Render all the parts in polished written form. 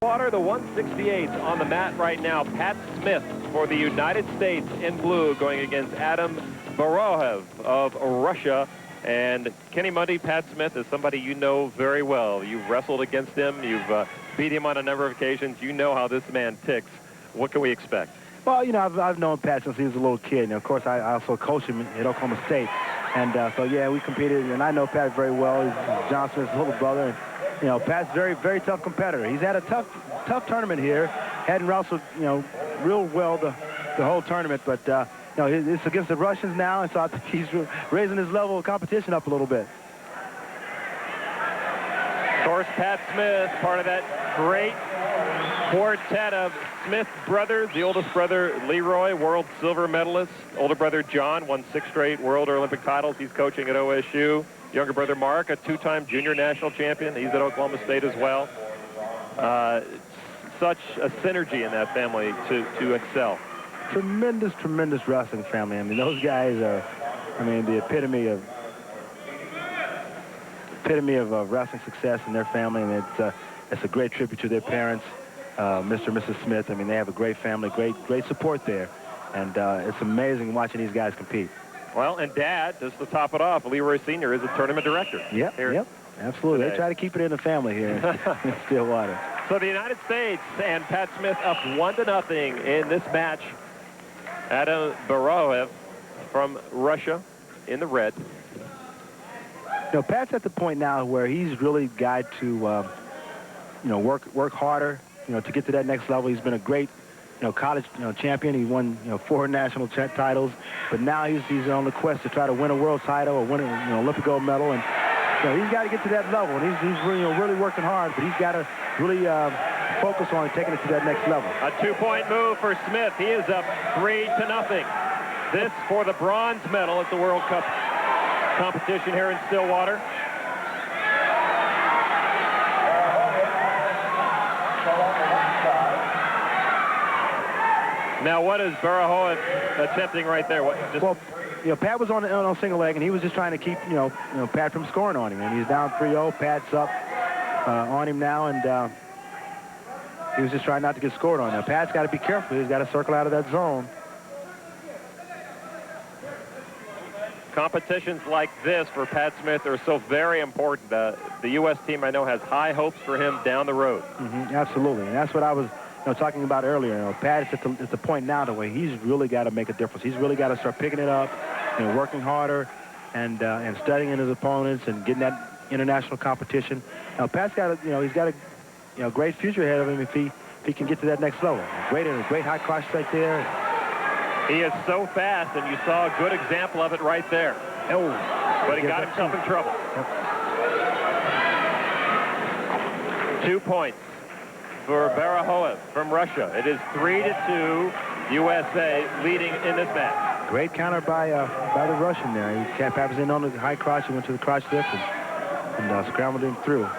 Water, the 168 on the mat right now. Pat Smith for the United States in blue going against Adam Barahoev of Russia. And Kenny Mundy, Pat Smith is somebody you know very well. You've wrestled against him. You've beat him on a number of occasions. You know how this man ticks. What can we expect? Well, you know, I've known Pat since he was a little kid. And, of course, I also coached him at Oklahoma State. And so, yeah, we competed. And I know Pat very well. He's John Smith's little brother. And, you know, Pat's very, very tough competitor. He's had a tough tournament here. Hadn't wrestled, you know, real well the whole tournament. But, you know, it's against the Russians now. And so I think he's raising his level of competition up a little bit. Of course, Pat Smith, part of that great quartet of Smith brothers. The oldest brother, Leroy, world silver medalist. Older brother, John, won 6 straight world or Olympic titles. He's coaching at OSU. Younger brother, Mark, a 2-time junior national champion. He's at Oklahoma State as well. Such a synergy in that family to excel. Tremendous, tremendous wrestling family. I mean, those guys are, I mean, the epitome of wrestling success in their family, and it's a great tribute to their parents, Mr. and Mrs. Smith. I mean, they have a great family, great support there, and it's amazing watching these guys compete. Well, and Dad, just to top it off, Leroy Sr. is a tournament director. Yep, absolutely. They try to keep it in the family here in Stillwater. So the United States and Pat Smith up 1-0 in this match. Adam Barahoev from Russia in the red. You know, Pat's at the point now where he's really got to, you know, work harder, you know, to get to that next level. He's been a great, you know, college, you know, champion. He won, you know, 4 national titles, but now he's on the quest to try to win a world title or win a, you know, Olympic gold medal. And you know, he's got to get to that level, and he's really, you know, really working hard. But he's got to really focus on taking it to that next level. A 2-point move for Smith. He is up 3-0. This for the bronze medal at the World Cup competition here in Stillwater. Now, what is Barahoev attempting right there? Well, you know, Pat was on a single leg, and he was just trying to keep, you know, Pat from scoring on him. And he's down 3-0. Pat's up on him now, and he was just trying not to get scored on. Now, Pat's got to be careful. He's got to circle out of that zone. Competitions like this for Pat Smith are so very important. The U.S. team, I know, has high hopes for him down the road. Absolutely, and that's what I was, you know, talking about earlier. You know, Pat is at the point now to where he's really got to make a difference. He's really got to start picking it up, you know, working harder, and studying his opponents and getting that international competition. Now, Pat's got, you know, he's got a, you know, great future ahead of him if he can get to that next level. Great high cross right there. He is so fast, and you saw a good example of it right there. Oh, but he got himself in trouble. Yep. 2 points for Barahoev from Russia. It is 3-2 USA leading in this match. Great counter by the Russian there. Pat was in on the high cross. He went to the cross lift and scrambled him through.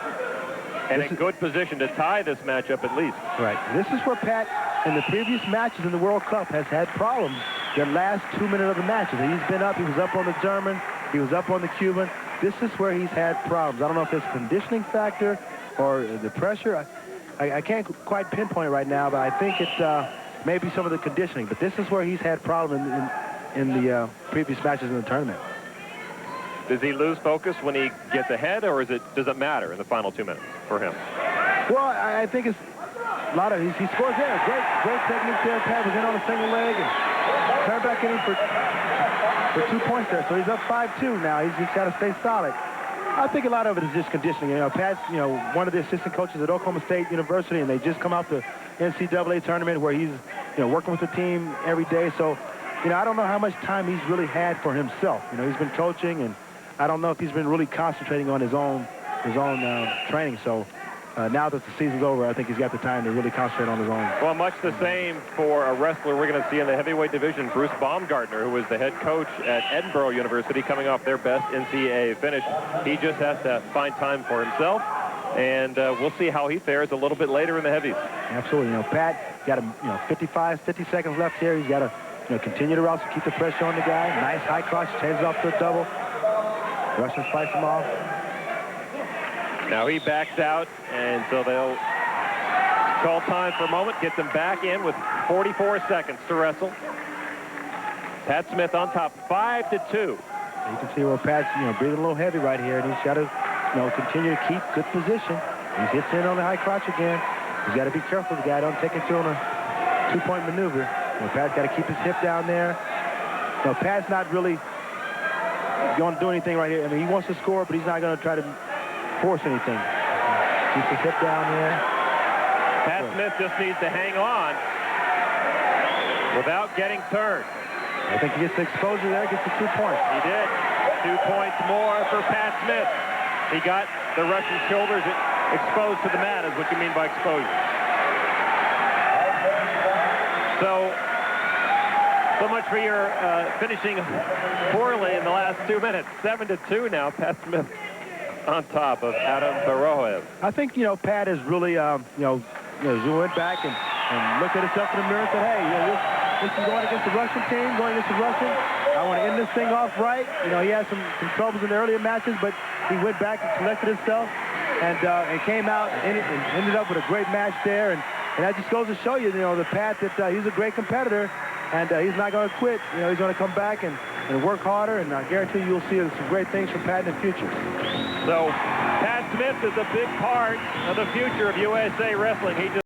And in good position to tie this matchup at least. Right. This is where Pat, in the previous matches in the World Cup, has had problems the last 2 minutes of the matches. He's been up. He was up on the German. He was up on the Cuban. This is where he's had problems. I don't know if it's a conditioning factor or the pressure. I can't quite pinpoint it right now, but I think it's maybe some of the conditioning. But this is where he's had problems in the previous matches in the tournament. Does he lose focus when he gets ahead, or does it matter in the final 2 minutes for him? Well, I think it's a lot of, he scores there. Great technique there. Pat was in on a single leg and turned back in for 2 points there. So he's up 5-2 now. He's just got to stay solid. I think a lot of it is just conditioning. You know, Pat's, you know, one of the assistant coaches at Oklahoma State University, and they just come out the NCAA tournament where he's, you know, working with the team every day. So, you know, I don't know how much time he's really had for himself. You know, he's been coaching, and I don't know if he's been really concentrating on his own training. So now that the season's over, I think he's got the time to really concentrate on his own. Well, much the same for a wrestler we're going to see in the heavyweight division, Bruce Baumgartner, who was the head coach at Edinburgh University, coming off their best NCAA finish. He just has to find time for himself, and we'll see how he fares a little bit later in the heavies. Absolutely. You know, Pat got 50 seconds left here. He's got to, you know, continue to wrestle, keep the pressure on the guy. Nice high cross, changes off to a double. Russians fight him off. Now he backs out, and so they'll Call time for a moment. Gets him back in with 44 seconds to wrestle. Pat Smith on top, 5-2. You can see where Pat's, breathing a little heavy right here, and he's got to, continue to keep good position. He hits in on the high crotch again. He's got to be careful. The guy don't take it to him a two-point maneuver. Pat's got to keep his hip down there. Pat's not really going to do anything right here. I mean, he wants to score, but he's not going to try to force anything. Keep his hip down there. Pat Smith just needs to hang on without getting turned. I think he gets the exposure there, gets the 2 points. He did. 2 points more for Pat Smith. He got the Russian shoulders exposed to the mat, is what you mean by exposure. So much for your finishing poorly in the last 2 minutes. 7-2 now. Pat Smith on top of Adam Barahoev. I think, Pat has really, went back and looked at himself in the mirror and said, hey, this is going against the Russian team, going against the Russians. I want to end this thing off right. He had some troubles in the earlier matches, but he went back and collected himself and came out and ended up with a great match there. And that just goes to show you, the Pat, that he's a great competitor, and he's not going to quit. He's going to come back and work harder, and I guarantee you'll see some great things from Pat in the future. So Pat Smith is a big part of the future of USA Wrestling. He just